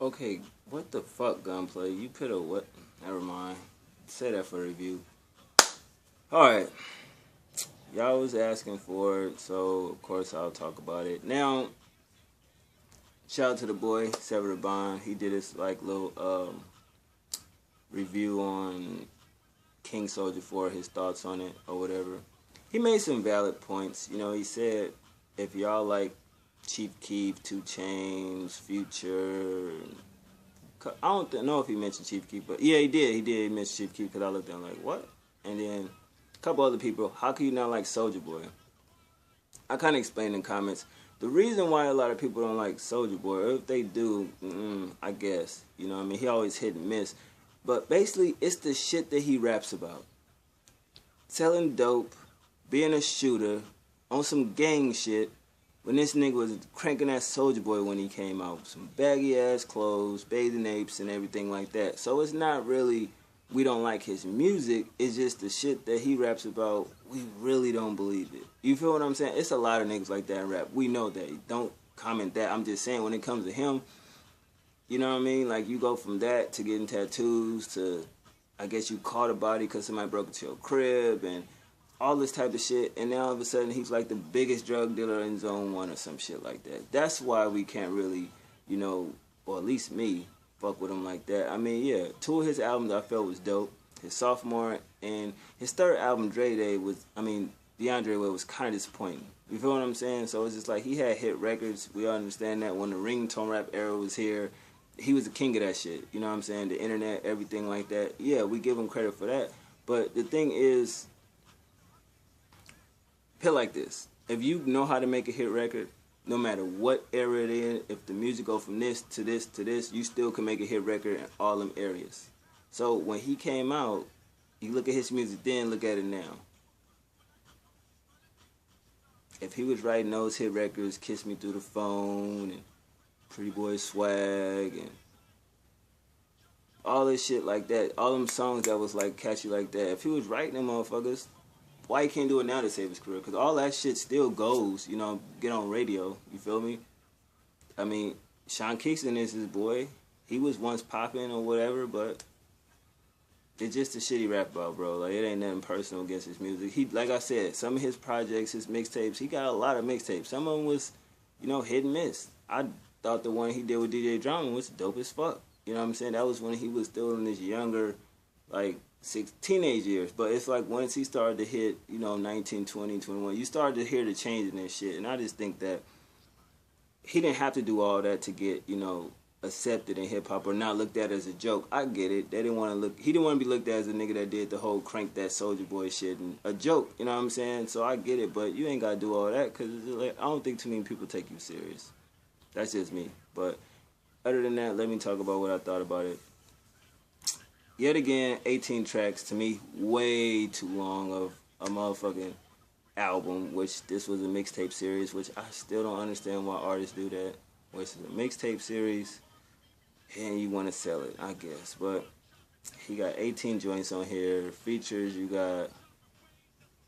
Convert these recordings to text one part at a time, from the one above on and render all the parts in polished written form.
Okay, what the fuck, Gunplay? You put a what? Never mind. Say that for review. Alright. Y'all was asking for it, so of course I'll talk about it. Now, shout out to the boy, Sever the Bond. He did his like little review on King Soulja 4, his thoughts on it or whatever. He made some valid points. You know, he said if y'all like Chief Keef, 2 Chainz, Future, I don't know if he mentioned Chief Keef, but yeah, he did. He mention Chief Keef because I looked at him like, what? And then a couple other people, how can you not like Soulja Boy? I kind of explained in comments. The reason why a lot of people don't like Soulja Boy, or if they do, I guess, you know what I mean? He always hit and miss. But basically, it's the shit that he raps about. Selling dope, being a shooter, on some gang shit, when this nigga was cranking that Soulja Boy when he came out. Some baggy ass clothes, bathing apes, and everything like that. So it's not really, we don't like his music, it's just the shit that he raps about, we really don't believe it. You feel what I'm saying? It's a lot of niggas like that in rap. We know that. Don't comment that. I'm just saying when it comes to him, you know what I mean? Like, you go from that to getting tattoos to, I guess you caught a body because somebody broke into your crib and all this type of shit. And now all of a sudden he's like the biggest drug dealer in Zone 1 or some shit like that. That's why we can't really, you know, or at least me, fuck with him like that. I mean, yeah, 2 of his albums I felt was dope. His sophomore and his 3rd album, Dre Day, was, I mean, DeAndre Way was kind of disappointing. You feel what I'm saying? So it's just like he had hit records. We all understand that when the ringtone rap era was here, he was the king of that shit. You know what I'm saying? The internet, everything like that. Yeah, we give him credit for that. But the thing is, put like this. If you know how to make a hit record, no matter what era it is, if the music go from this to this to this, you still can make a hit record in all them areas. So when he came out, you look at his music then, look at it now. If he was writing those hit records, Kiss Me Through the Phone, and Pretty Boy Swag, and all this shit like that, all them songs that was like catchy like that, if he was writing them motherfuckers, why he can't do it now to save his career? Because all that shit still goes, you know, get on radio, you feel me? I mean, Sean Kingston is his boy. He was once popping or whatever, but it's just the shit he rap about, bro. Like, it ain't nothing personal against his music. He, like I said, some of his projects, his mixtapes, he got a lot of mixtapes. Some of them was, you know, hit and miss. I thought the one he did with DJ Drama was dope as fuck. You know what I'm saying? That was when he was still in his younger, like, teenage years. But it's like once he started to hit, you know, 19, 20, 21, you started to hear the change in this shit. And I just think that he didn't have to do all that to get, you know, accepted in hip-hop or not looked at as a joke. I get it. They didn't want to look, he didn't want to be looked at as a nigga that did the whole crank that Soulja Boy shit and a joke, you know what I'm saying? So I get it, but you ain't got to do all that because like, I don't think too many people take you serious. That's just me. But other than that, let me talk about what I thought about it. Yet again, 18 tracks, to me, way too long of a motherfucking album, which this was a mixtape series, which I still don't understand why artists do that. Which is a mixtape series, and you want to sell it, I guess. But he got 18 joints on here. Features, you got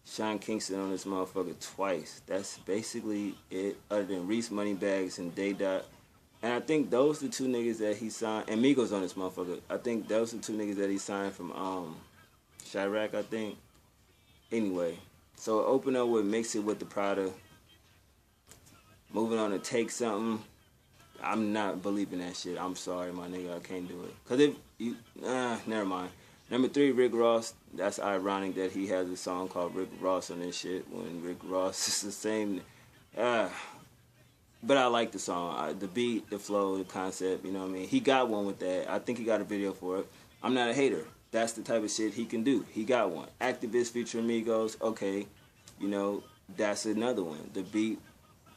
Sean Kingston on this motherfucker twice. That's basically it, other than Reese Moneybags and Day Dot. And I think those the 2 niggas that he signed, and Migos on this motherfucker. I think those the 2 niggas that he signed from Chirac, I think. Anyway, so open up with Mix It with the Prada. Moving on to Take Something. I'm not believing that shit. I'm sorry, my nigga. I can't do it. Because if you... never mind. Number 3, Rick Ross. That's ironic that he has a song called Rick Ross on this shit when Rick Ross is the same... but I like the song. The beat, the flow, the concept, you know what I mean? He got one with that. I think he got a video for it. I'm not a hater. That's the type of shit he can do. He got one. Activist featuring Migos. Okay. You know, that's another one. The beat...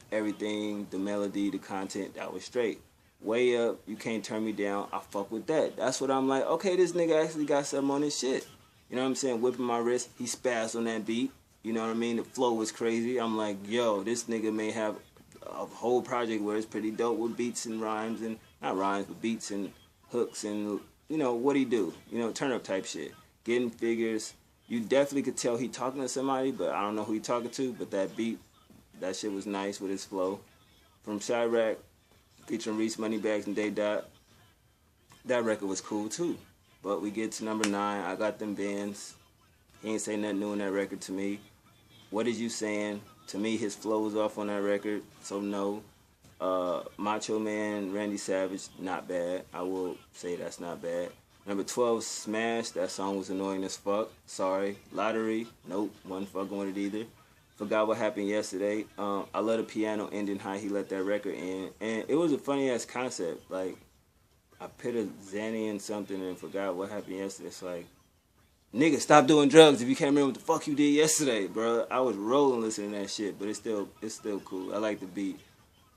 everything, the melody, the content, that was straight. Way Up, You Can't Turn Me Down, I fuck with that. That's what I'm like, okay, this nigga actually got something on his shit. You know what I'm saying? Whipping My Wrist, he spazzed on that beat. You know what I mean? The flow was crazy. I'm like, yo, this nigga may have a whole project where it's pretty dope with beats and rhymes, and not rhymes, but beats and hooks and, you know, what he do? You know, turn up type shit. Getting Figures. You definitely could tell he talking to somebody, but I don't know who he talking to, but that beat, that shit was nice with his flow. From Chirac, featuring Reese Moneybags and Day Dot. that record was cool too. But we get to number 9. I got them bands. He ain't say nothing new on that record to me. What is you saying? To me, his flow was off on that record, so no. Macho Man, Randy Savage, not bad. I will say that's not bad. Number 12, Smash. That song was annoying as fuck. Sorry. Lottery. Nope. Wasn't fucking with it either. Forgot What Happened Yesterday. I love the piano ending, how he let that record in. And it was a funny-ass concept. Like, I put a Zanny in something and forgot what happened yesterday. It's like, nigga, stop doing drugs if you can't remember what the fuck you did yesterday, bro. I was rolling listening to that shit, but it's still cool. I like the beat.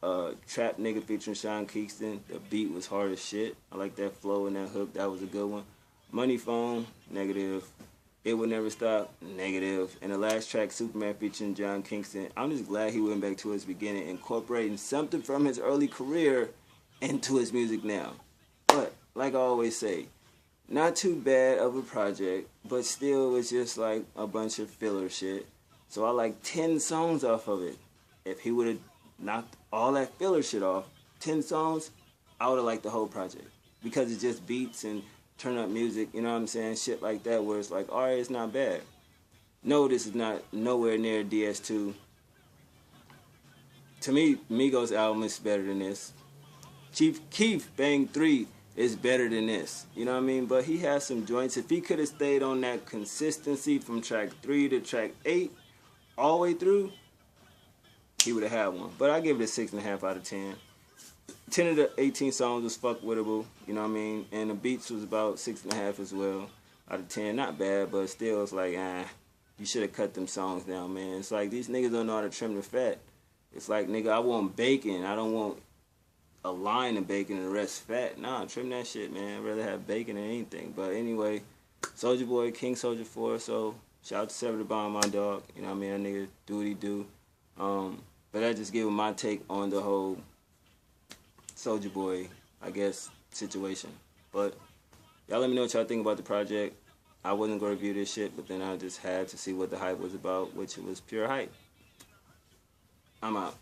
Trap Nigga featuring Sean Kingston. The beat was hard as shit. I like that flow and that hook. That was a good one. Money Phone, negative. It Would Never Stop, negative. And the last track, Superman featuring John Kingston. I'm just glad he went back to his beginning, incorporating something from his early career into his music now. But, like I always say, not too bad of a project, but still it's just like a bunch of filler shit. So I like 10 songs off of it. If he would have knocked all that filler shit off, 10 songs, I would have liked the whole project. Because it's just beats and turn up music, you know what I'm saying? Shit like that where it's like, alright, it's not bad. No, this is not nowhere near DS2. To me, Migos' album is better than this. Chief Keef, Bang 3 is better than this. You know what I mean? But he has some joints. If he could have stayed on that consistency from track 3 to track 8 all the way through, he would have had one. But I give it a 6.5 out of 10. 10 of the 18 songs was fuck wittable, you know what I mean? And the beats was about 6.5 as well out of 10. Not bad, but still it's like, you should have cut them songs down, man. It's like these niggas don't know how to trim the fat. It's like, nigga, I want bacon. I don't want a line of bacon and the rest fat. Nah, trim that shit, man. I'd rather have bacon than anything. But anyway, Soulja Boy, King Soulja 4. So shout out to Sever the Bomb, my dog. You know what I mean? That nigga do what he do. But I just give him my take on the whole Soulja Boy, I guess, situation. But y'all let me know what y'all think about the project. I wasn't going to review this shit, but then I just had to see what the hype was about, which was pure hype. I'm out.